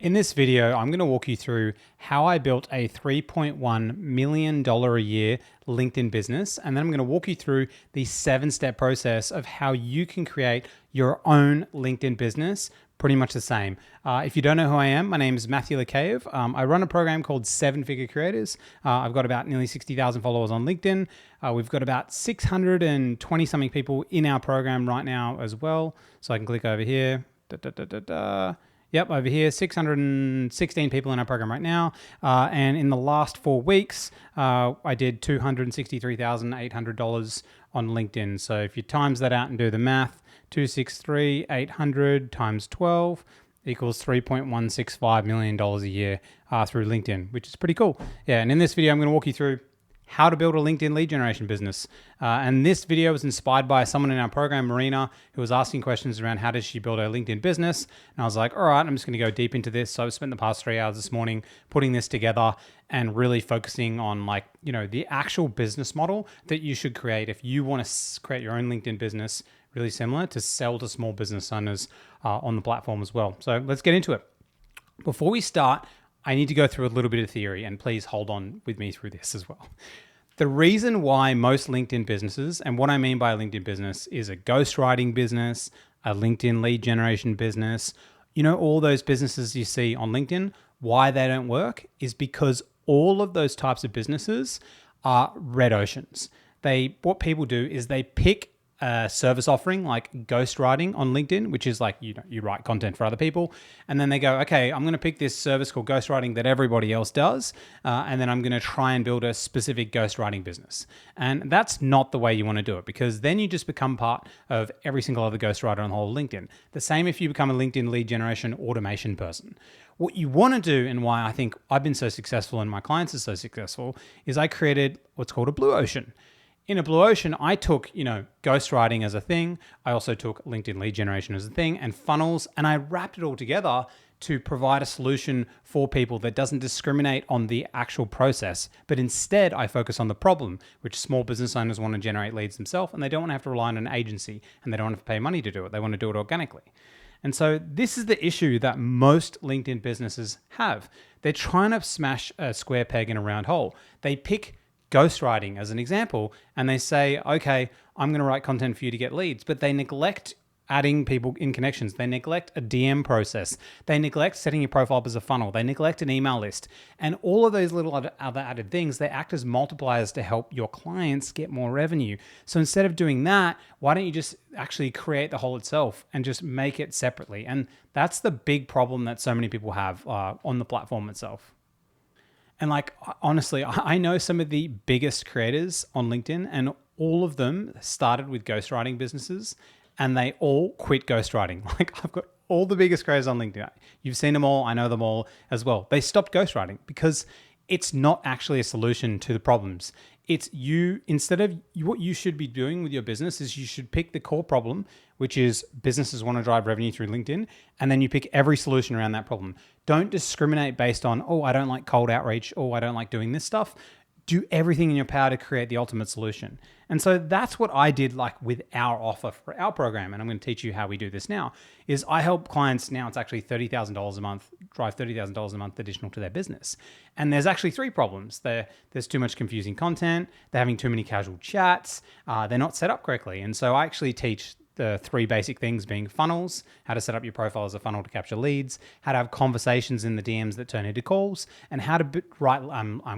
In this video, I'm going to walk you through how I built a $3.1 million a year LinkedIn business. And then I'm going to walk you through the 7-step process of how you can create your own LinkedIn business pretty much the same. If you don't know who I am, my name is Matthew Lakajev. I run a program called 7-Figure Creators. I've got about nearly 60,000 followers on LinkedIn. We've got about 620 something people in our program right now as well. So I can click over here. Yep, over here, 616 people in our program right now. And in the last 4 weeks, I did $263,800 on LinkedIn. So if you times that out and do the math, 263,800 times 12 equals $3.165 million a year through LinkedIn, which is pretty cool. Yeah, and in this video, I'm going to walk you through how to build a LinkedIn lead generation business. And this video was inspired by someone in our program, Marina, who was asking questions around how does she build her LinkedIn business. And I was like, all right, I'm just going to go deep into this. So I've spent the past 3 hours this morning putting this together and really focusing on the actual business model that you should create if you want to create your own LinkedIn business, really similar to sell to small business owners on the platform as well. So let's get into it. Before we start, I need to go through a little bit of theory, and please hold on with me through this as well. The reason why most LinkedIn businesses, and what I mean by a LinkedIn business is a ghostwriting business, a LinkedIn lead generation business, all those businesses you see on LinkedIn, why they don't work is because all of those types of businesses are red oceans. What people do is they pick a service offering like ghostwriting on LinkedIn, which is like, you write content for other people. And then they go, okay, I'm going to pick this service called ghostwriting that everybody else does. And then I'm going to try and build a specific ghostwriting business. And that's not the way you want to do it, because then you just become part of every single other ghostwriter on the whole LinkedIn. The same if you become a LinkedIn lead generation automation person. What you want to do, and why I think I've been so successful and my clients are so successful, is I created what's called a blue ocean. In a blue ocean, I took, ghostwriting as a thing. I also took LinkedIn lead generation as a thing and funnels, and I wrapped it all together to provide a solution for people that doesn't discriminate on the actual process, but instead I focus on the problem, which small business owners want to generate leads themselves, and they don't want to have to rely on an agency, and they don't want to pay money to do it. They want to do it organically. And so this is the issue that most LinkedIn businesses have. They're trying to smash a square peg in a round hole. They pick ghostwriting as an example, and they say, okay, I'm going to write content for you to get leads, but they neglect adding people in connections. They neglect a DM process. They neglect setting your profile up as a funnel. They neglect an email list. And all of those little other added things, they act as multipliers to help your clients get more revenue. So instead of doing that, why don't you just actually create the whole itself and just make it separately? And that's the big problem that so many people have on the platform itself. And honestly, I know some of the biggest creators on LinkedIn, and all of them started with ghostwriting businesses, and they all quit ghostwriting. I've got all the biggest creators on LinkedIn. You've seen them all. I know them all as well. They stopped ghostwriting because it's not actually a solution to the problems. It's what you should be doing with your business is you should pick the core problem, which is businesses want to drive revenue through LinkedIn, and then you pick every solution around that problem. Don't discriminate based on, I don't like cold outreach, I don't like doing this stuff. Do everything in your power to create the ultimate solution. And so that's what I did with our offer for our program. And I'm going to teach you how we do this now, is I help clients now, it's actually $30,000 a month, drive $30,000 a month additional to their business. And there's actually 3 problems. There's too much confusing content. They're having too many casual chats. They're not set up correctly. And so I actually teach the 3 basic things being funnels, how to set up your profile as a funnel to capture leads, how to have conversations in the DMs that turn into calls, and how to write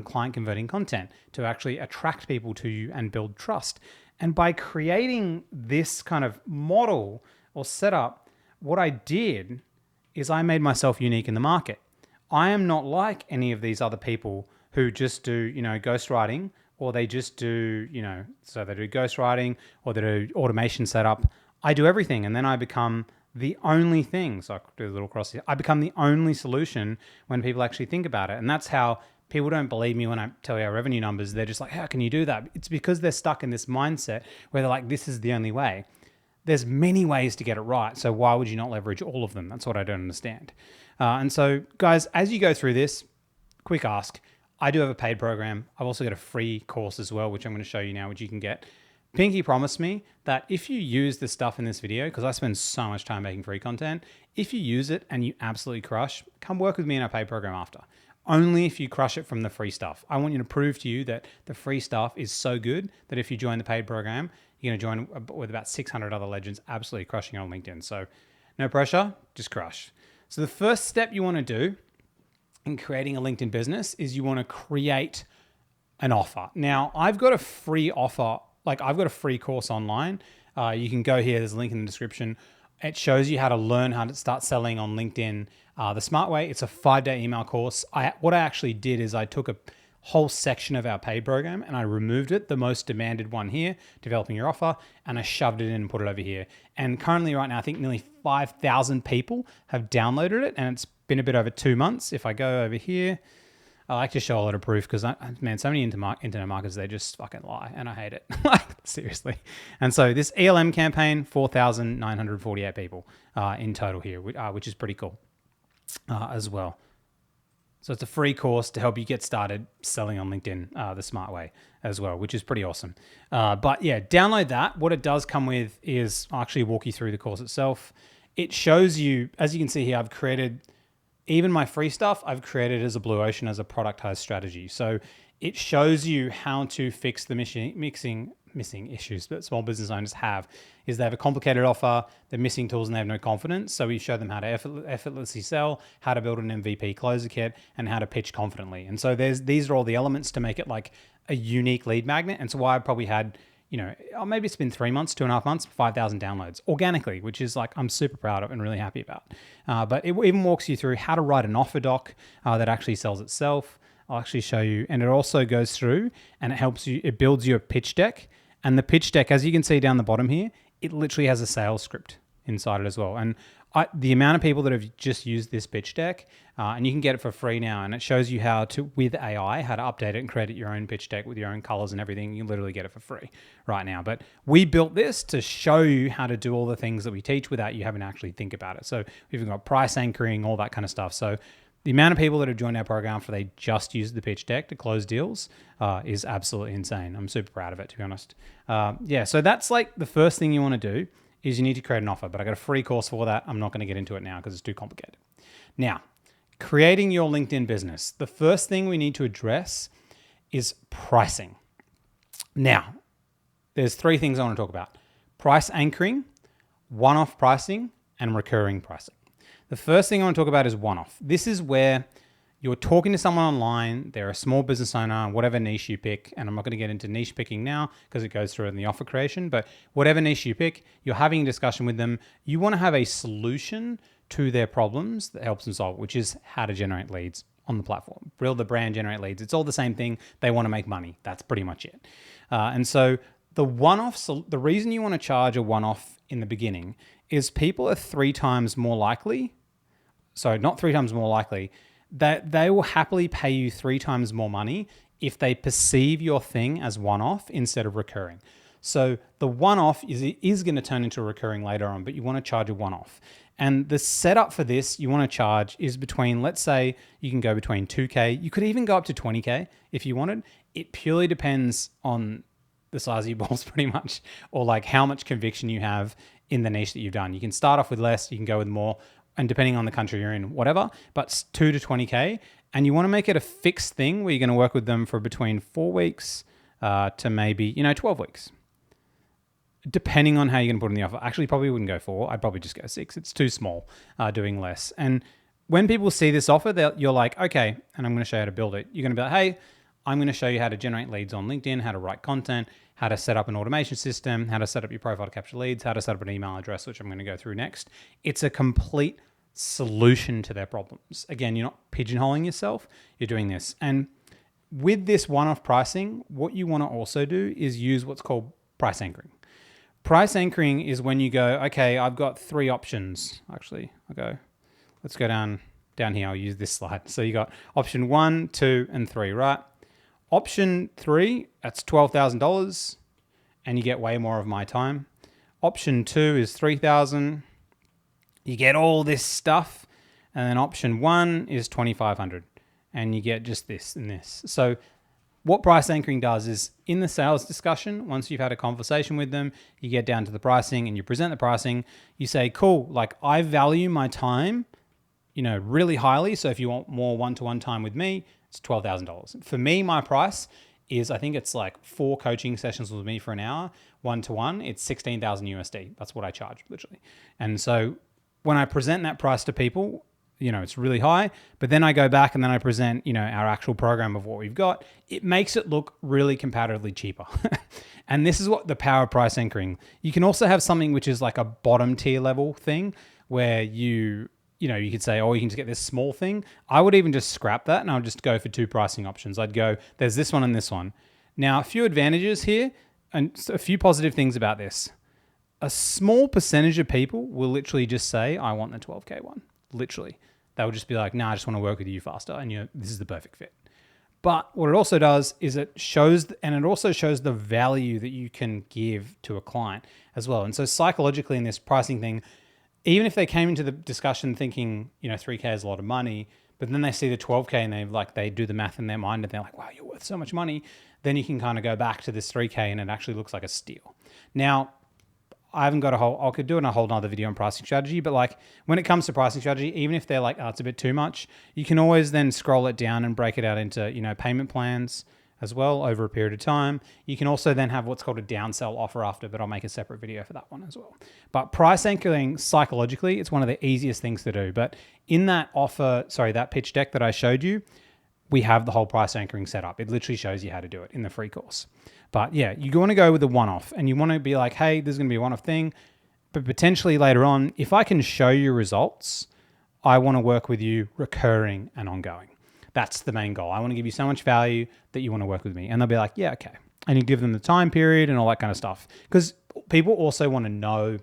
client converting content to actually attract people to you and build trust. And by creating this kind of model or setup, what I did is I made myself unique in the market. I am not like any of these other people who just do, ghostwriting, or they just do, so they do ghostwriting or they do automation setup. I do everything, and then I become the only thing. So I do a little cross here. I become the only solution when people actually think about it. And that's how people don't believe me when I tell you our revenue numbers. They're just like, how can you do that? It's because they're stuck in this mindset where they're like, this is the only way. There's many ways to get it right. So why would you not leverage all of them? That's what I don't understand. And so guys, as you go through this, quick ask, I do have a paid program. I've also got a free course as well, which I'm going to show you now, which you can get. Pinky promised me that if you use the stuff in this video, because I spend so much time making free content, If you use it and you absolutely crush, come work with me in our paid program after. Only if you crush it from the free stuff. I want you to prove to you that the free stuff is so good that if you join the paid program, you're going to join with about 600 other legends absolutely crushing it on LinkedIn. So no pressure, just crush. So the first step you want to do in creating a LinkedIn business is you want to create an offer. Now, I've got a free offer, like I've got a free course online. You can go here, there's a link in the description. It shows you how to learn how to start selling on LinkedIn the smart way. It's a 5-day email course. What I actually did is I took a whole section of our paid program and I removed it, the most demanded one here, developing your offer, and I shoved it in and put it over here. And currently right now, I think nearly 5,000 people have downloaded it, and it's been a bit over 2 months. If I go over here, I like to show a lot of proof because, man, so many internet marketers, they just fucking lie, and I hate it. Like, seriously. And so this ELM campaign, 4,948 people in total here, which is pretty cool as well. So it's a free course to help you get started selling on LinkedIn the smart way as well, which is pretty awesome. But yeah, download that. What it does come with is, I'll actually walk you through the course itself. It shows you, as you can see here, I've created, even my free stuff, I've created as a Blue Ocean as a productized strategy. So it shows you how to fix the missing issues that small business owners have. Is they have a complicated offer, they're missing tools, and they have no confidence. So we show them how to effortlessly sell, how to build an MVP closer kit, and how to pitch confidently. And so these are all the elements to make it like a unique lead magnet. And so why I probably had, maybe it's been 3 months, 2.5 months, 5,000 downloads organically, which is like, I'm super proud of and really happy about. But it even walks you through how to write an offer doc that actually sells itself. I'll actually show you. And it also goes through and it builds you a pitch deck. And the pitch deck, as you can see down the bottom here, it literally has a sales script inside it as well. And the amount of people that have just used this pitch deck, and you can get it for free now, and it shows you how to, with AI, how to update it and create your own pitch deck with your own colors and everything. You literally get it for free right now. But we built this to show you how to do all the things that we teach without you having to actually think about it. So we've got price anchoring, all that kind of stuff. So the amount of people that have joined our program for they just use the pitch deck to close deals is absolutely insane. I'm super proud of it, to be honest. So that's like the first thing you want to do is you need to create an offer. But I got a free course for that. I'm not going to get into it now because it's too complicated. Now, creating your LinkedIn business. The first thing we need to address is pricing. Now, there's 3 things I want to talk about: price anchoring, one-off pricing, and recurring pricing. The first thing I want to talk about is one-off. This is where you're talking to someone online, they're a small business owner, whatever niche you pick, and I'm not going to get into niche picking now because it goes through in the offer creation, but whatever niche you pick, you're having a discussion with them. You want to have a solution to their problems that helps them solve, which is how to generate leads on the platform. Build the brand, generate leads. It's all the same thing. They want to make money. That's pretty much it. And so the one-off, the reason you want to charge a one-off in the beginning is people are 3 times more likely, so not 3 times more likely, that they will happily pay you 3 times more money if they perceive your thing as one-off instead of recurring. So the one-off is going to turn into a recurring later on, but you want to charge a one-off. And the setup for this you want to charge is between, let's say you can go between 2K, you could even go up to 20K if you wanted. It purely depends on the size of your balls pretty much, or like how much conviction you have in the niche that you've done. You can start off with less, you can go with more, and depending on the country you're in, whatever, but 2 to 20K. And you want to make it a fixed thing where you're going to work with them for between 4 weeks to maybe, 12 weeks. Depending on how you're going to put in the offer. Actually, probably wouldn't go 4. I'd probably just go 6. It's too small doing less. And when people see this offer, you're like, okay, and I'm going to show you how to build it. You're going to be like, hey, I'm going to show you how to generate leads on LinkedIn, how to write content, how to set up an automation system, how to set up your profile to capture leads, how to set up an email address, which I'm going to go through next. It's a complete solution to their problems. Again, you're not pigeonholing yourself, you're doing this. And with this one-off pricing, what you want to also do is use what's called price anchoring. Price anchoring is when you go, okay, I've got 3 options. Actually, let's go down here. I'll use this slide. So you got option 1, 2, and 3, right? Option 3, that's $12,000 and you get way more of my time. Option 2 is $3,000. You get all this stuff. And then option 1 is $2,500 and you get just this and this. So what price anchoring does is in the sales discussion, once you've had a conversation with them, you get down to the pricing and you present the pricing, you say, cool, like I value my time, really highly. So if you want more one-to-one time with me, it's $12,000. For me, my price is, I think it's like 4 coaching sessions with me for an hour, one-to-one, it's 16,000 USD. That's what I charge literally. And so when I present that price to people, it's really high, but then I go back and then I present, our actual program of what we've got. It makes it look really comparatively cheaper. And this is what the power of price anchoring. You can also have something which is like a bottom tier level thing where you could say, oh, you can just get this small thing. I would even just scrap that and I'll just go for 2 pricing options. I'd go, there's this one and this one. Now, a few advantages here and a few positive things about this. A small percentage of people will literally just say, I want the 12K one. Literally. They will just be like, nah, I just want to work with you faster. And this is the perfect fit. But what it also does is it also shows the value that you can give to a client as well. And so psychologically in this pricing thing, even if they came into the discussion thinking, 3K is a lot of money, but then they see the 12K and they do the math in their mind and they're like, wow, you're worth so much money. Then you can kind of go back to this 3K and it actually looks like a steal. Now, I haven't got I could do a whole nother video on pricing strategy, but like when it comes to pricing strategy, even if they're like, oh, it's a bit too much, you can always then scroll it down and break it out into, payment plans as well over a period of time. You can also then have what's called a downsell offer after, but I'll make a separate video for that one as well. But price anchoring psychologically, it's one of the easiest things to do. But in that that pitch deck that I showed you, we have the whole price anchoring set up. It literally shows you how to do it in the free course. But yeah, you want to go with the one-off and you want to be like, hey, there's going to be a one-off thing, but potentially later on, if I can show you results, I want to work with you recurring and ongoing. That's the main goal. I want to give you so much value that you want to work with me. And they'll be like, yeah, okay. And you give them the time period and all that kind of stuff. Because people also want to know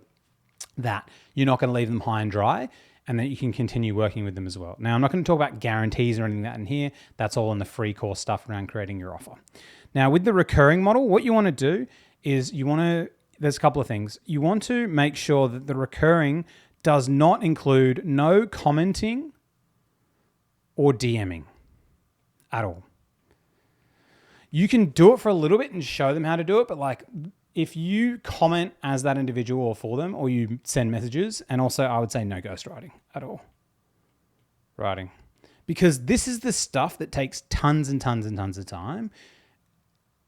that you're not going to leave them high and dry and that you can continue working with them as well. Now, I'm not going to talk about guarantees or anything like that in here. That's all in the free course stuff around creating your offer. Now, with the recurring model, what you want to do is there's a couple of things. You want to make sure that the recurring does not include no commenting or DMing at all. You can do it for a little bit and show them how to do it, but like if you comment as that individual or for them, or you send messages, and also I would say no ghostwriting at all. Writing. Because this is the stuff that takes tons and tons and tons of time,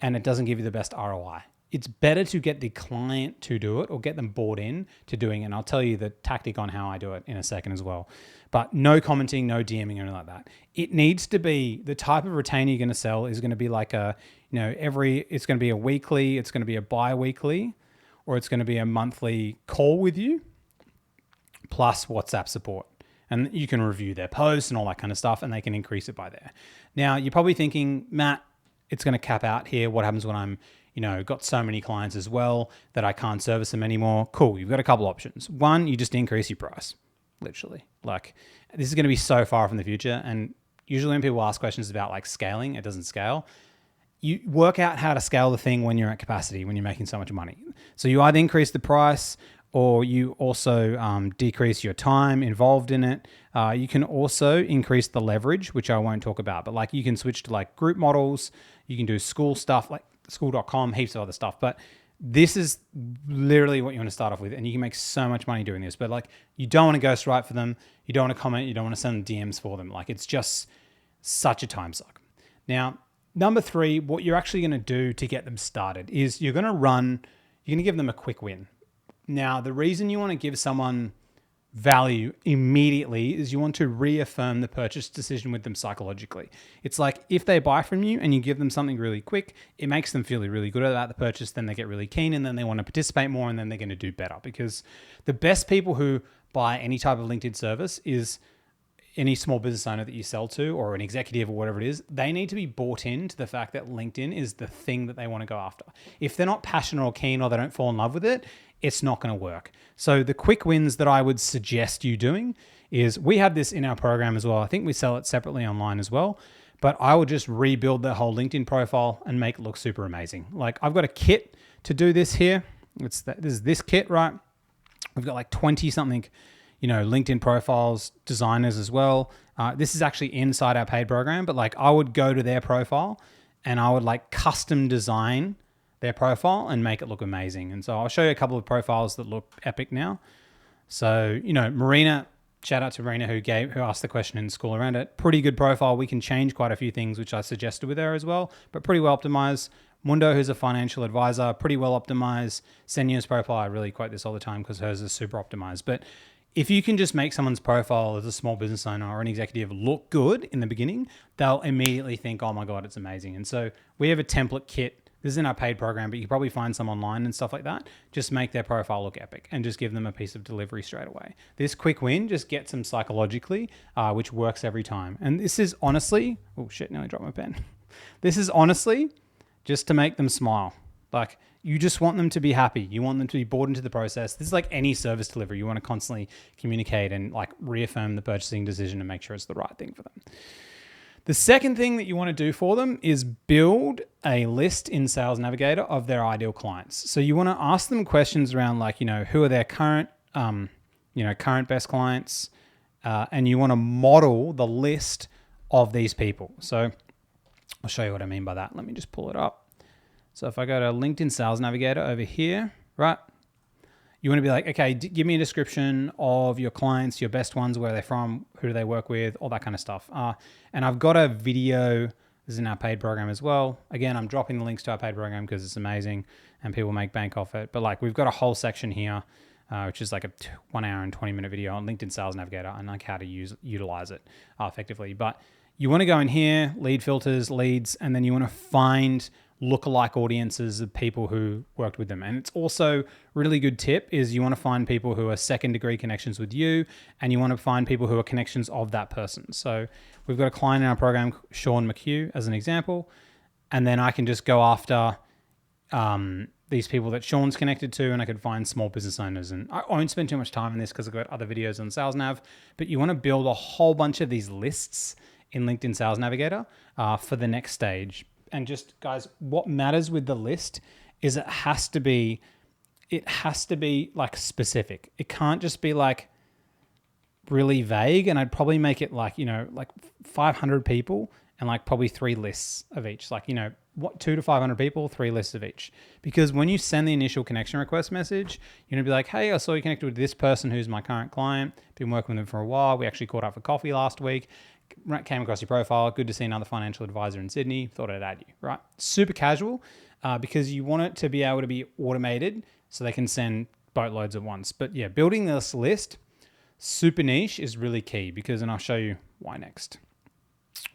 and it doesn't give you the best ROI. It's better to get the client to do it or get them bought in to doing it. And I'll tell you the tactic on how I do it in a second as well. But no commenting, no DMing or anything like that. It needs to be the type of retainer you're going to sell is going to be like it's going to be a weekly, it's going to be a bi-weekly, or it's going to be a monthly call with you plus WhatsApp support. And you can review their posts and all that kind of stuff, and they can increase it by there. Now, you're probably thinking, Matt, it's going to cap out here. What happens when I'm got so many clients as well that I can't service them anymore? Cool. You've got a couple options. One, you just increase your price, literally. Like this is going to be so far from the future. And usually when people ask questions about like scaling, it doesn't scale. You work out how to scale the thing when you're at capacity, when you're making so much money. So you either increase the price or you also decrease your time involved in it. You can also increase the leverage, which I won't talk about, but like you can switch to like group models. You can do school stuff like school.com, heaps of other stuff. But this is literally what you want to start off with. And you can make so much money doing this. But like you don't want to ghostwrite for them. You don't want to comment. You don't want to send them DMs for them. Like it's just such a time suck. Now, number 3, what you're actually going to do to get them started is you're going to give them a quick win. Now, the reason you want to give someone value immediately is you want to reaffirm the purchase decision with them psychologically. It's like if they buy from you and you give them something really quick, it makes them feel really good about the purchase. Then they get really keen and then they want to participate more and then they're going to do better, because the best people who buy any type of LinkedIn service is any small business owner that you sell to or an executive or whatever it is. They need to be bought into the fact that LinkedIn is the thing that they want to go after. If they're not passionate or keen or they don't fall in love with it, it's not going to work. So the quick wins that I would suggest you doing is, we have this in our program as well. I think we sell it separately online as well, but I would just rebuild the whole LinkedIn profile and make it look super amazing. Like I've got a kit to do this here. This is this kit, right? We've got like 20 something, LinkedIn profiles, designers as well. This is actually inside our paid program, but like I would go to their profile and I would like custom design their profile and make it look amazing. And so I'll show you a couple of profiles that look epic now. So, Marina, shout out to Marina who asked the question in school around it. Pretty good profile. We can change quite a few things, which I suggested with her as well, but pretty well optimized. Mundo, who's a financial advisor, pretty well optimized. Senya's profile, I really quote this all the time because hers is super optimized. But if you can just make someone's profile as a small business owner or an executive look good in the beginning, they'll immediately think, oh my God, it's amazing. And so we have a template kit. This is in our paid program, but you can probably find some online and stuff like that. Just make their profile look epic and just give them a piece of delivery straight away. This quick win just gets them psychologically, which works every time. And this is honestly, oh shit, nearly dropped my pen. This is honestly just to make them smile. Like, you just want them to be happy. You want them to be bought into the process. This is like any service delivery. You want to constantly communicate and like reaffirm the purchasing decision and make sure it's the right thing for them. The second thing that you want to do for them is build a list in Sales Navigator of their ideal clients. So you want to ask them questions around like, who are their current best clients, and you want to model the list of these people. So I'll show you what I mean by that. Let me just pull it up. So if I go to LinkedIn Sales Navigator over here, right? You want to be like, okay, give me a description of your clients, your best ones, where they're from, who do they work with, all that kind of stuff. And I've got a video, this is in our paid program as well. Again, I'm dropping the links to our paid program because it's amazing and people make bank off it. But like, we've got a whole section here, which is like a 1 hour and 20-minute video on LinkedIn Sales Navigator and like how to utilize it effectively. But you want to go in here, lead filters, leads, and then you want to find lookalike audiences of people who worked with them. And it's also really good tip is you want to find people who are second degree connections with you, and you want to find people who are connections of that person. So we've got a client in our program, Sean McHugh, as an example, and then I can just go after these people that Sean's connected to, and I could find small business owners. And I won't spend too much time on this because I've got other videos on Sales Nav, but you want to build a whole bunch of these lists in LinkedIn Sales Navigator for the next stage. And just, guys, what matters with the list is it has to be like specific. It can't just be like really vague. And I'd probably make it like, like 500 people and like probably 3 lists of each. Like, 200 to 500 people, 3 lists of each. Because when you send the initial connection request message, you're gonna be like, hey, I saw you connected with this person who's my current client. Been working with them for a while. We actually caught up for coffee last week. Came across your profile. Good to see another financial advisor in Sydney. Thought I'd add you, right? Super casual because you want it to be able to be automated so they can send boatloads at once. But yeah, building this list, super niche, is really key because, and I'll show you why next.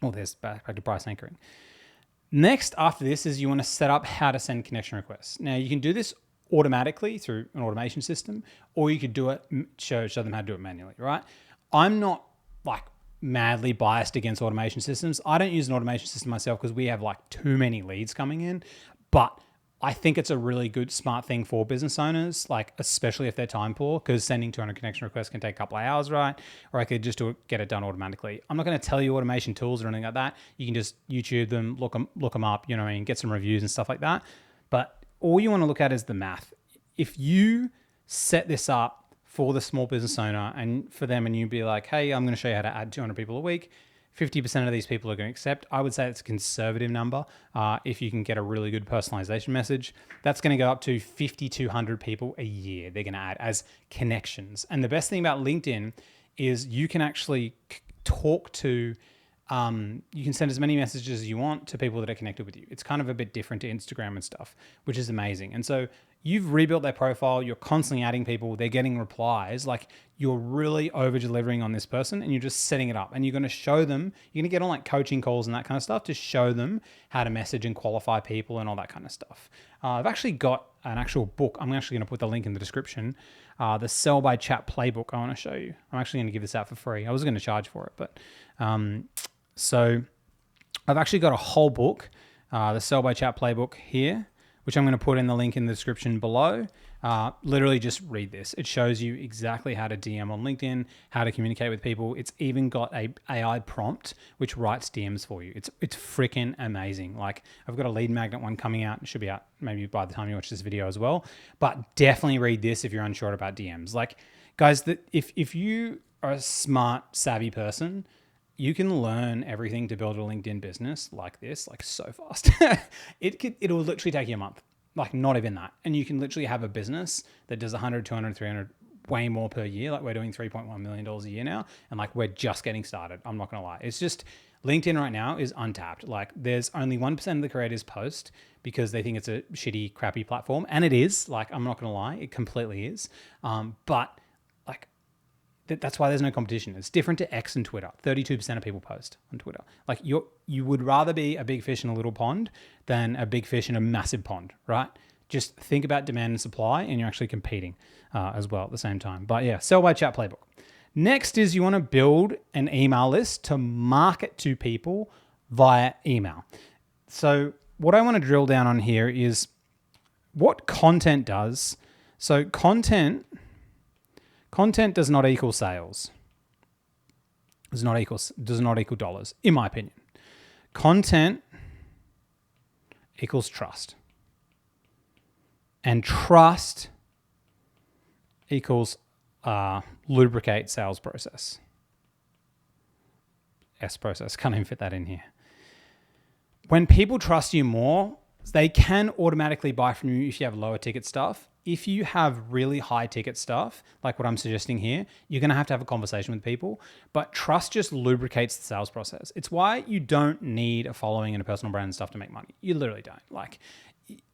Well, there's back to price anchoring. Next, after this is you want to set up how to send connection requests. Now, you can do this automatically through an automation system, or you could do it, show them how to do it manually, right? I'm not like madly biased against automation systems. I don't use an automation system myself because we have like too many leads coming in, but I think it's a really good, smart thing for business owners, like especially if they're time poor, because sending 200 connection requests can take a couple of hours, right? Or I could just get it done automatically. I'm not going to tell you automation tools or anything like that. You can just YouTube them, look them up, get some reviews and stuff like that. But all you want to look at is the math. If you set this up for the small business owner and for them, and you be like, hey, I'm going to show you how to add 200 people a week. 50% of these people are going to accept. I would say it's a conservative number. If you can get a really good personalization message, that's going to go up to 5,200 people a year. They're going to add as connections. And the best thing about LinkedIn is you can actually talk to, you can send as many messages as you want to people that are connected with you. It's kind of a bit different to Instagram and stuff, which is amazing. And so you've rebuilt their profile. You're constantly adding people. They're getting replies. Like, you're really over delivering on this person, and you're just setting it up, and you're going to show them, you're going to get on like coaching calls and that kind of stuff to show them how to message and qualify people and all that kind of stuff. I've actually got an actual book. I'm actually going to put the link in the description. The Sell by Chat playbook I want to show you. I'm actually going to give this out for free. I was going to charge for it, but so I've actually got a whole book, the Sell by Chat playbook here, which I'm going to put in the link in the description below. Literally just read this. It shows you exactly how to DM on LinkedIn, how to communicate with people. It's even got a AI prompt which writes DMs for you. It's freaking amazing. Like, I've got a lead magnet one coming out. It should be out maybe by the time you watch this video as well. But definitely read this if you're unsure about DMs. Like, guys, if you are a smart, savvy person, you can learn everything to build a LinkedIn business like this, like so fast. It'll literally take you a month, like not even that. And you can literally have a business that does 100, 200, 300, way more per year. Like we're doing $3.1 million a year now. And like we're just getting started. I'm not going to lie. It's just LinkedIn right now is untapped. Like there's only 1% of the creators post because they think it's a shitty, crappy platform. And it is. Like, I'm not going to lie. It completely is. But like, that's why there's no competition. It's different to X and Twitter. 32% of people post on Twitter. Like you would rather be a big fish in a little pond than a big fish in a massive pond, right? Just think about demand and supply, and you're actually competing as well at the same time. But yeah, sell by chat playbook. Next is you want to build an email list to market to people via email. So what I want to drill down on here is what content does. So content does not equal sales. Does not equal dollars, in my opinion. Content equals trust. And trust equals lubricate sales process. S process, can't even fit that in here. When people trust you more, they can automatically buy from you if you have lower ticket stuff. If you have really high ticket stuff, like what I'm suggesting here, you're going to have a conversation with people, but trust just lubricates the sales process. It's why you don't need a following and a personal brand and stuff to make money. You literally don't. Like,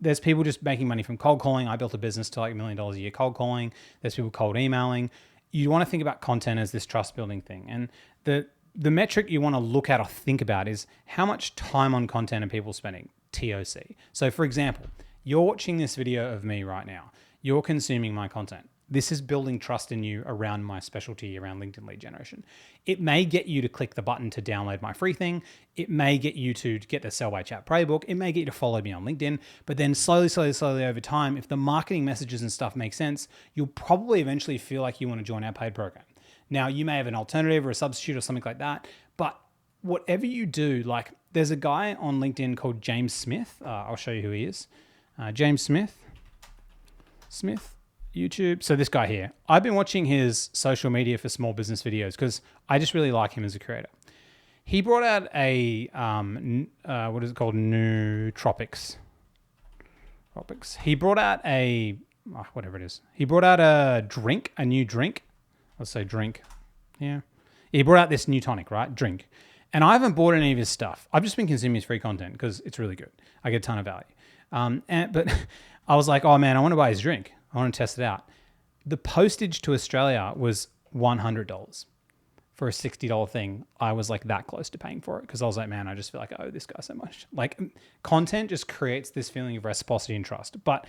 there's people just making money from cold calling. I built a business to like $1 million a year cold calling. There's people cold emailing. You want to think about content as this trust building thing. And the metric you want to look at or think about is how much time on content are people spending, TOC. So for example, you're watching this video of me right now. You're consuming my content. This is building trust in you around my specialty, around LinkedIn lead generation. It may get you to click the button to download my free thing. It may get you to get the Sell by Chat playbook. It may get you to follow me on LinkedIn. But then slowly over time, if the marketing messages and stuff make sense, you'll probably eventually feel like you want to join our paid program. Now, you may have an alternative or a substitute or something like that. But whatever you do, like there's a guy on LinkedIn called James Smith. I'll show you who he is. James Smith, YouTube. So this guy here, I've been watching his social media for small business videos because I just really like him as a creator. He brought out a, what is it called? Nootropics. He brought out whatever it is. He brought out a new drink. Let's say drink. Yeah. He brought out this new tonic, right? Drink. And I haven't bought any of his stuff. I've just been consuming his free content because it's really good. I get a ton of value. But I was like, oh man, I want to buy his drink. I want to test it out. The postage to Australia was $100 for a $60 thing. I was like that close to paying for it because I was like, man, I just feel like I owe this guy so much. Like content just creates this feeling of reciprocity and trust. But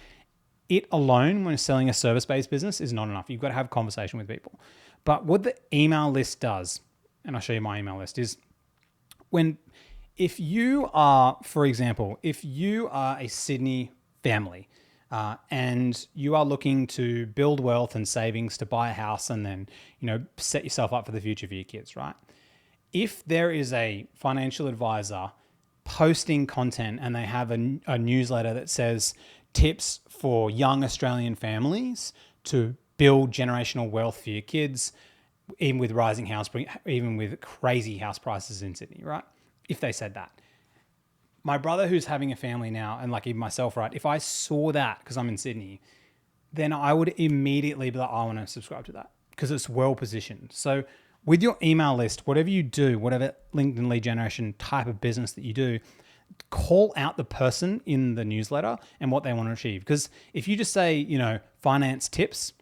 it alone, when selling a service-based business, is not enough. You've got to have a conversation with people. But what the email list does, and I'll show you my email list, is if you are, for example, if you are a Sydney family and you are looking to build wealth and savings to buy a house and then, set yourself up for the future for your kids, right? If there is a financial advisor posting content and they have a newsletter that says tips for young Australian families to build generational wealth for your kids, even with even with crazy house prices in Sydney, right? If they said that. My brother who's having a family now, and like even myself, right? If I saw that because I'm in Sydney, then I would immediately be like, I want to subscribe to that because it's well positioned. So with your email list, whatever you do, whatever LinkedIn lead generation type of business that you do, call out the person in the newsletter and what they want to achieve. Because if you just say, finance tips,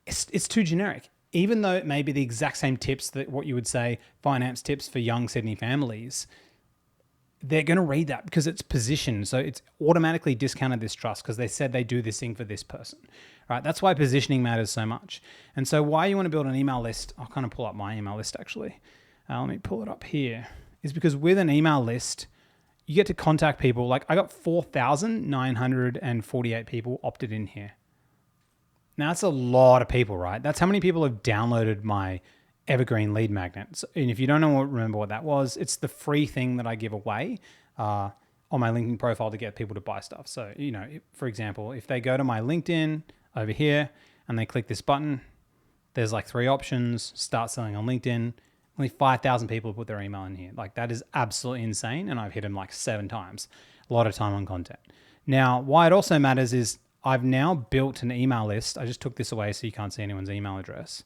it's too generic. Even though it may be the exact same tips that what you would say, finance tips for young Sydney families, they're going to read that because it's positioned. So it's automatically discounted this trust because they said they do this thing for this person, right? That's why positioning matters so much. And so why you want to build an email list, I'll kind of pull up my email list actually. Let me pull it up here, is because with an email list, you get to contact people. Like I got 4,948 people opted in here. Now that's a lot of people, right? That's how many people have downloaded my Evergreen lead magnet. And if you don't remember what that was, it's the free thing that I give away on my LinkedIn profile to get people to buy stuff. So, for example, if they go to my LinkedIn over here and they click this button, there's like 3 options: start selling on LinkedIn, Only 5,000 people put their email in here. Like, that is absolutely insane. And I've hit them like 7 times. A lot of time on content. Now, why it also matters is I've now built an email list. I just took this away so you can't see anyone's email address,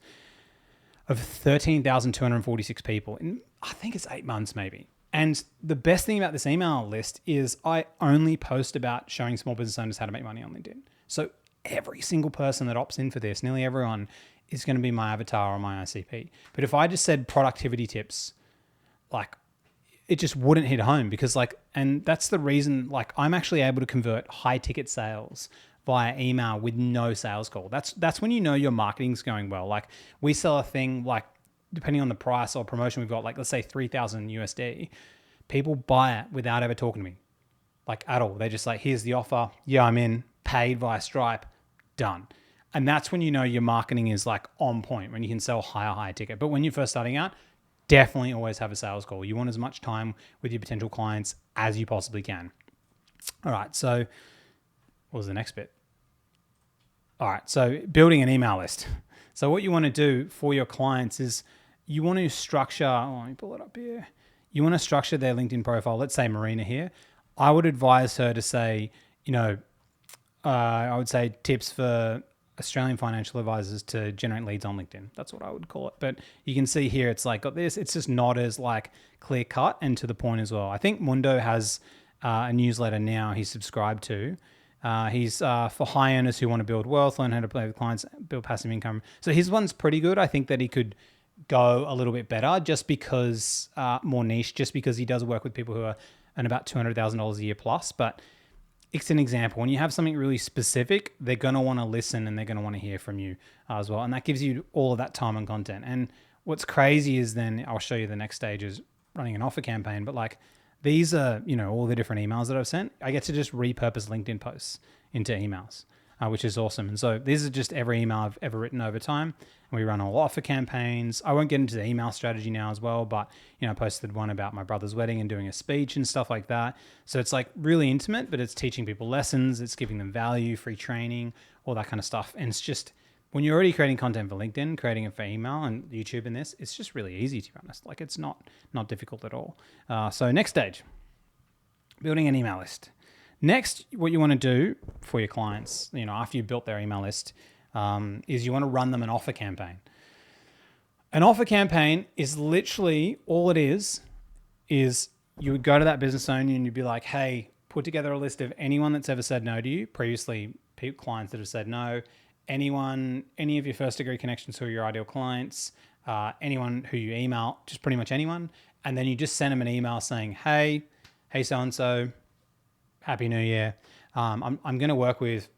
of 13,246 people in, I think it's 8 months maybe. And the best thing about this email list is I only post about showing small business owners how to make money on LinkedIn. So every single person that opts in for this, nearly everyone, is going to be my avatar or my ICP. But if I just said productivity tips, like, it just wouldn't hit home because like, and that's the reason, like, I'm actually able to convert high ticket sales via email with no sales call. That's when you know your marketing's going well. Like, we sell a thing, like, depending on the price or promotion we've got, like, let's say 3,000 USD, people buy it without ever talking to me, like, at all. They're just like, here's the offer. Yeah, I'm in. Paid via Stripe. Done. And that's when you know your marketing is like on point, when you can sell higher ticket. But when you're first starting out, definitely always have a sales call. You want as much time with your potential clients as you possibly can. All right. So what was the next bit? All right. So building an email list. So what you want to do for your clients is you want to structure, let me pull it up here. You want to structure their LinkedIn profile. Let's say Marina here. I would advise her to say, I would say tips for Australian financial advisors to generate leads on LinkedIn. That's what I would call it. But you can see here, it's like got this. It's just not as like clear cut and to the point as well. I think Mundo has a newsletter now he's subscribed to. He's for high earners who want to build wealth, learn how to play with clients, build passive income. So his one's pretty good. I think that he could go a little bit better just because more niche, just because he does work with people who are earn about $200,000 a year plus. But it's an example. When you have something really specific, they're going to want to listen and they're going to want to hear from you as well. And that gives you all of that time and content. And what's crazy is then I'll show you the next stage is running an offer campaign. But like these are, all the different emails that I've sent. I get to just repurpose LinkedIn posts into emails, which is awesome. And so these are just every email I've ever written over time. And we run all offer campaigns. I won't get into the email strategy now as well, but I posted one about my brother's wedding and doing a speech and stuff like that. So it's like really intimate, but it's teaching people lessons. It's giving them value, free training, all that kind of stuff. And it's just, when you're already creating content for LinkedIn, creating it for email and YouTube and this, it's just really easy, to be honest. Like it's not difficult at all. So next stage, building an email list. Next, what you want to do for your clients, after you've built their email list, is you want to run them an offer campaign. An offer campaign is literally all it is you would go to that business owner and you'd be like, hey, put together a list of anyone that's ever said no to you, previously clients that have said no, any of your first degree connections who are your ideal clients, anyone who you email, just pretty much anyone. And then you just send them an email saying, hey, so-and-so, Happy New Year. I'm going to work with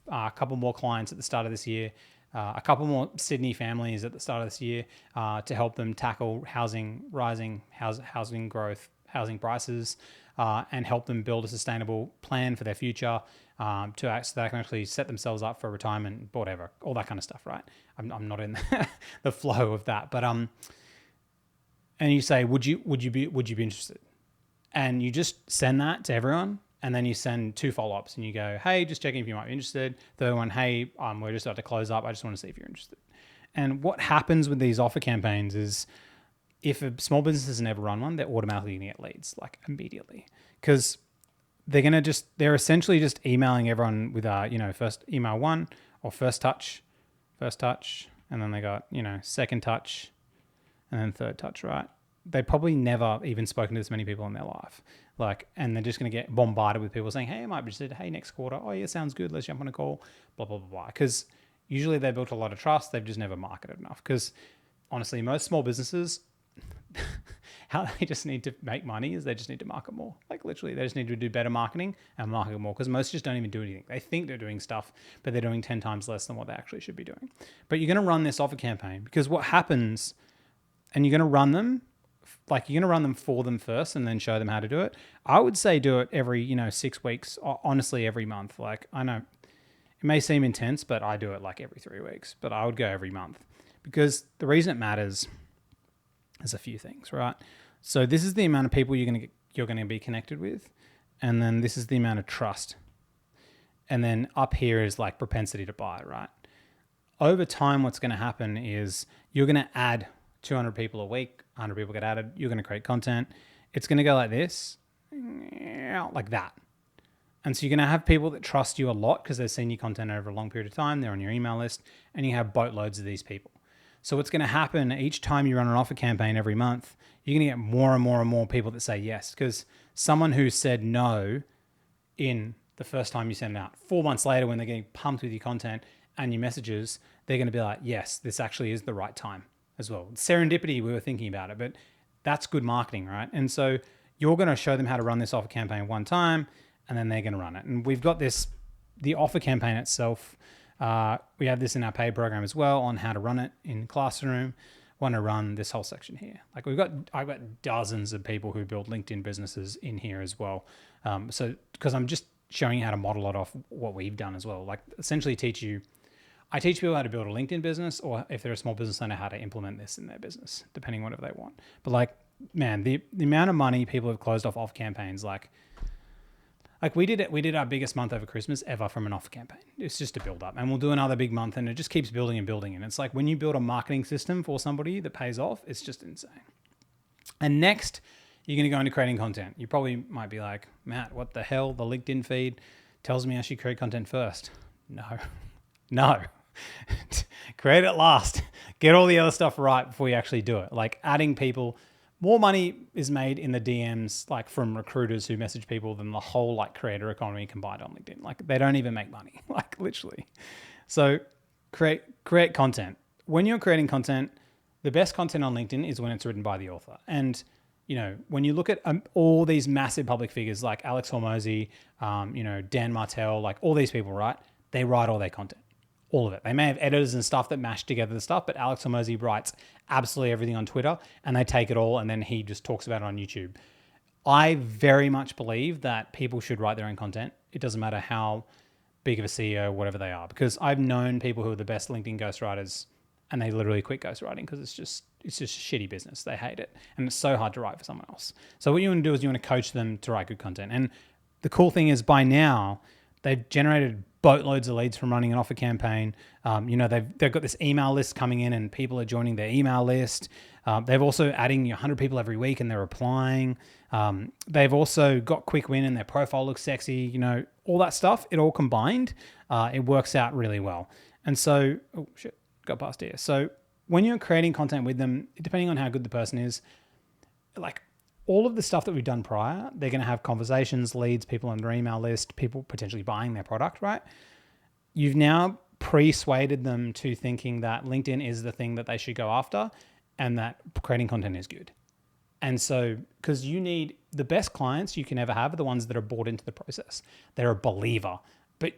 a couple more clients at the start of this year, a couple more Sydney families at the start of this year to help them tackle rising housing growth, housing prices, and help them build a sustainable plan for their future so they can actually set themselves up for retirement, whatever, all that kind of stuff, right? I'm not in the flow of that, but and you say, would you be interested? And you just send that to everyone. And then you send 2 follow-ups and you go, hey, just checking if you might be interested. Third one, hey, we're just about to close up. I just want to see if you're interested. And what happens with these offer campaigns is if a small business has never run one, they're automatically going to get leads like immediately because they're essentially just emailing everyone with, first email 1 or first touch. And then they got, second touch and then third touch, right? They probably never even spoken to this many people in their life. And they're just going to get bombarded with people saying, hey, I might be interested. Hey, next quarter. Oh, yeah, sounds good. Let's jump on a call. Blah, blah, blah, blah. Because usually they built a lot of trust. They've just never marketed enough. Because honestly, most small businesses, how they just need to make money is they just need to market more. Like literally, they just need to do better marketing and market more because most just don't even do anything. They think they're doing stuff, but they're doing 10 times less than what they actually should be doing. But you're going to run this offer campaign because what happens, and you're going to run them, like you're going to run them for them first and then show them how to do it. I would say do it every, 6 weeks, or honestly every month. Like I know it may seem intense, but I do it like every 3 weeks, but I would go every month because the reason it matters is a few things, right? So this is the amount of people you're going to be connected with. And then this is the amount of trust. And then up here is like propensity to buy, right? Over time, what's going to happen is you're going to add 200 people a week, 100 people get added, you're going to create content. It's going to go like this, like that. And so you're going to have people that trust you a lot because they've seen your content over a long period of time. They're on your email list, and you have boatloads of these people. So what's going to happen each time you run an offer campaign every month, you're going to get more and more and more people that say yes, because someone who said no in the first time you send it out, 4 months later when they're getting pumped with your content and your messages, they're going to be like, yes, this actually is the right time as well. Serendipity, we were thinking about it, but that's good marketing, right? And so you're going to show them how to run this offer campaign one time, and then they're going to run it. And we've got this, the offer campaign itself. We have this in our paid program as well on how to run it in Classroom. Want to run this whole section here. Like I've got dozens of people who build LinkedIn businesses in here as well. So because I'm just showing you how to model it off what we've done as well. Like essentially I teach people how to build a LinkedIn business, or if they're a small business owner, how to implement this in their business, depending on whatever they want. But like, man, the amount of money people have closed off campaigns, like we did our biggest month over Christmas ever from an offer campaign. It's just a build up, and we'll do another big month, and it just keeps building and building. And it's like when you build a marketing system for somebody that pays off, it's just insane. And next, you're going to go into creating content. You probably might be like, Matt, what the hell? The LinkedIn feed tells me I should create content first. No. Create it last. Get all the other stuff right before you actually do it. Like adding people. More money is made in the DMs, like from recruiters who message people, than the whole like creator economy combined on LinkedIn. Like they don't even make money, like literally. So create content. When you're creating content, the best content on LinkedIn is when it's written by the author. And you know, when you look at all these massive public figures like Alex Hormozy, Dan Martell, like all these people, right? They write all their content. All of it. They may have editors and stuff that mash together the stuff, but Alex Hormozy writes absolutely everything on Twitter, and they take it all and then he just talks about it on YouTube. I very much believe that people should write their own content. It doesn't matter how big of a CEO, whatever they are, because I've known people who are the best LinkedIn ghostwriters and they literally quit ghostwriting because it's just a shitty business. They hate it. And it's so hard to write for someone else. So what you want to do is you want to coach them to write good content. And the cool thing is by now, they've generated boatloads of leads from running an offer campaign. They've got this email list coming in and people are joining their email list. They've also adding 100 people every week and they're applying. They've also got quick win and their profile looks sexy, all that stuff. It all combined, it works out really well. And so, got past here. So when you're creating content with them, depending on how good the person is, like all of the stuff that we've done prior, they're going to have conversations, leads, people on their email list, people potentially buying their product, right? You've now persuaded them to thinking that LinkedIn is the thing that they should go after and that creating content is good. And so, because you need the best clients you can ever have are the ones that are bought into the process. They're a believer, but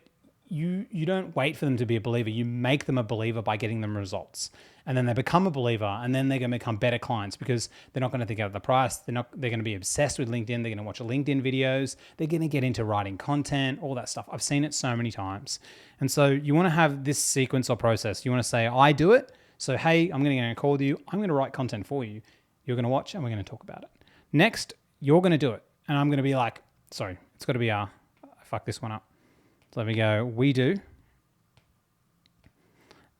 you don't wait for them to be a believer. You make them a believer by getting them results. And then they become a believer, and then they're going to become better clients because they're not going to think about the price. They're going to be obsessed with LinkedIn. They're going to watch LinkedIn videos. They're going to get into writing content, all that stuff. I've seen it so many times. And so you want to have this sequence or process. You want to say, I do it. So, hey, I'm going to get a call with you. I'm going to write content for you. You're going to watch and we're going to talk about it. Next, you're going to do it. And I'm going to be like, sorry, it's got to be I fucked this one up. So let me go, we do.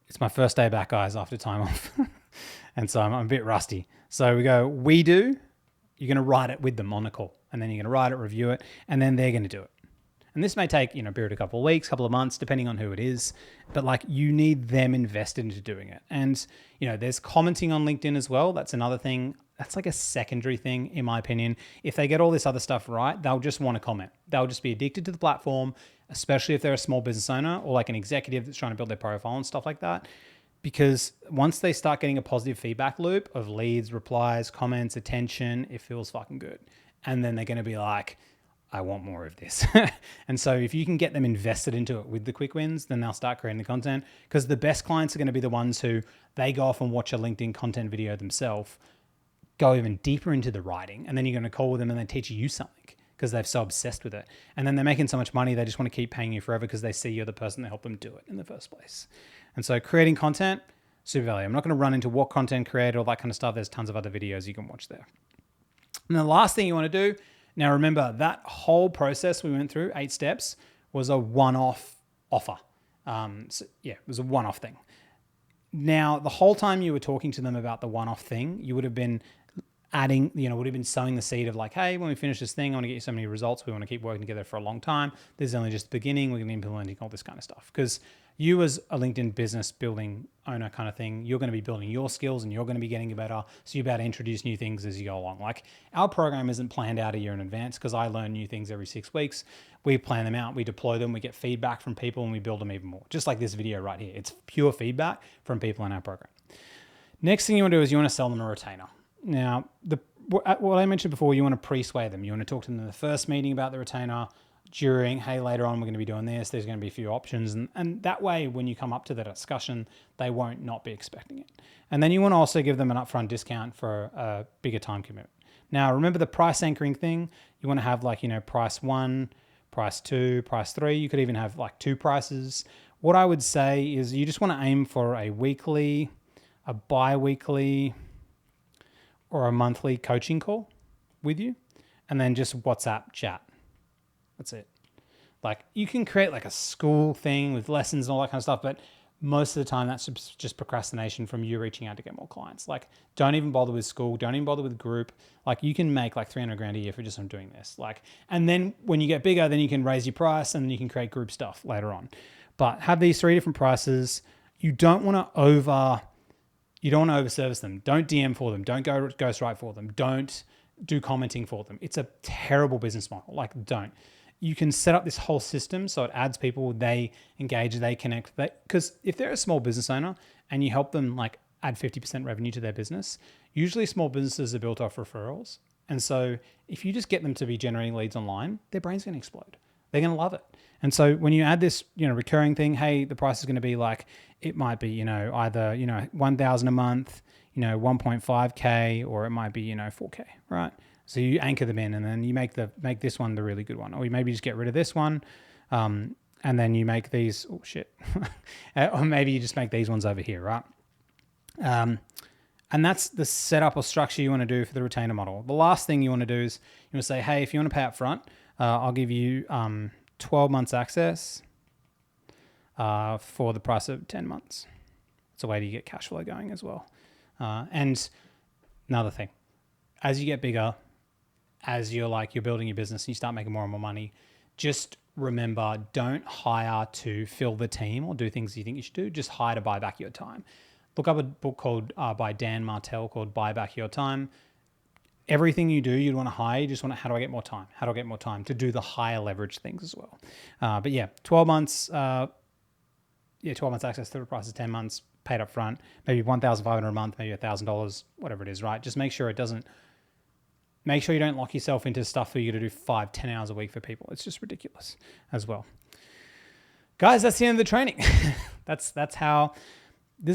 It's my first day back, guys, after time off. And so I'm a bit rusty. So we go, we do. You're going to write it with them on the call. And then you're going to write it, review it, and then they're going to do it. And this may take, a period of a couple of weeks, couple of months, depending on who it is. But like you need them invested into doing it. And, there's commenting on LinkedIn as well. That's another thing. That's like a secondary thing, in my opinion. If they get all this other stuff right, they'll just want to comment. They'll just be addicted to the platform, especially if they're a small business owner or like an executive that's trying to build their profile and stuff like that. Because once they start getting a positive feedback loop of leads, replies, comments, attention, it feels fucking good. And then they're going to be like, I want more of this. And so if you can get them invested into it with the quick wins, then they'll start creating the content, because the best clients are going to be the ones who they go off and watch a LinkedIn content video themselves, go even deeper into the writing, and then you're going to call with them and they teach you something because they're so obsessed with it. And then they're making so much money, they just want to keep paying you forever because they see you're the person that helped them do it in the first place. And so creating content, super valuable. I'm not going to run into what content create, all that kind of stuff. There's tons of other videos you can watch there. And the last thing you want to do, now remember that whole process we went through, 8 steps, was a one-off offer. It was a one-off thing. Now, the whole time you were talking to them about the one-off thing, you would have been adding, would have been sowing the seed of like, hey, when we finish this thing, I want to get you so many results. We want to keep working together for a long time. This is only just the beginning. We're going to be implementing all this kind of stuff. Because you as a LinkedIn business building owner kind of thing, you're going to be building your skills and you're going to be getting better. So you're about to introduce new things as you go along. Like our program isn't planned out a year in advance because I learn new things every 6 weeks. We plan them out, we deploy them, we get feedback from people and we build them even more. Just like this video right here. It's pure feedback from people in our program. Next thing you want to do is you want to sell them a retainer. Now, what I mentioned before, you want to pre-sway them. You want to talk to them in the first meeting about the retainer, during, hey, later on we're going to be doing this, there's going to be a few options. And that way, when you come up to the discussion, they won't not be expecting it. And then you want to also give them an upfront discount for a bigger time commitment. Now, remember the price anchoring thing? You want to have like, price 1, price 2, price 3. You could even have like 2 prices. What I would say is you just want to aim for a weekly, a bi-weekly, or a monthly coaching call with you, and then just WhatsApp chat. That's it. Like you can create like a school thing with lessons and all that kind of stuff, but most of the time that's just procrastination from you reaching out to get more clients. Like don't even bother with school. Don't even bother with group. Like you can make like 300 grand a year for just doing this. Like, and then when you get bigger, then you can raise your price and then you can create group stuff later on. But have these 3 different prices. You don't want to overservice them. Don't DM for them. Don't go ghostwrite for them. Don't do commenting for them. It's a terrible business model. Like don't. You can set up this whole system so it adds people, they engage, they connect. Because if they're a small business owner and you help them like add 50% revenue to their business, usually small businesses are built off referrals. And so if you just get them to be generating leads online, their brain's going to explode. They're going to love it. And so when you add this, recurring thing, hey, the price is going to be like, it might be, either, 1,000 a month, 1.5K, or it might be, 4K, right? So you anchor them in and then you make this one the really good one. Or you maybe just get rid of this one and then you make these, oh shit. Or maybe you just make these ones over here, right? And that's the setup or structure you want to do for the retainer model. The last thing you want to do is you want to say, hey, if you want to pay up front, I'll give you 12 months access for the price of 10 months. It's a way to get cash flow going as well. And another thing, as you get bigger, as you're building your business and you start making more and more money, just remember, don't hire to fill the team or do things you think you should do. Just hire to buy back your time. Look up a book called by Dan Martell called Buy Back Your Time. Everything you do, you'd want to hire. You just want to, how do I get more time? How do I get more time to do the higher leverage things as well? But yeah, 12 months, 12 months access to the price of 10 months paid up front, maybe $1,500 a month, maybe $1,000, whatever it is, right? Just make sure you don't lock yourself into stuff where you got to do 5-10 hours a week for people. It's just ridiculous as well. Guys, that's the end of the training. This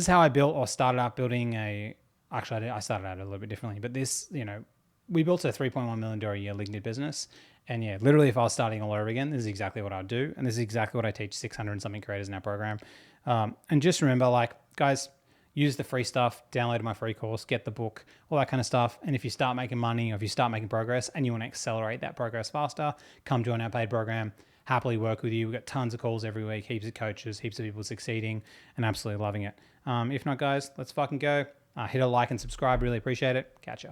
is how I built or started out building actually I started out a little bit differently, but this, we built a $3.1 million a year LinkedIn business. And yeah, literally if I was starting all over again, this is exactly what I'd do. And this is exactly what I teach 600 and something creators in our program. And just remember, guys, use the free stuff, download my free course, get the book, all that kind of stuff. And if you start making money or if you start making progress and you want to accelerate that progress faster, come join our paid program. Happily work with you. We've got tons of calls every week, heaps of coaches, heaps of people succeeding and absolutely loving it. If not, guys, let's fucking go. Hit a like and subscribe. Really appreciate it. Catch ya.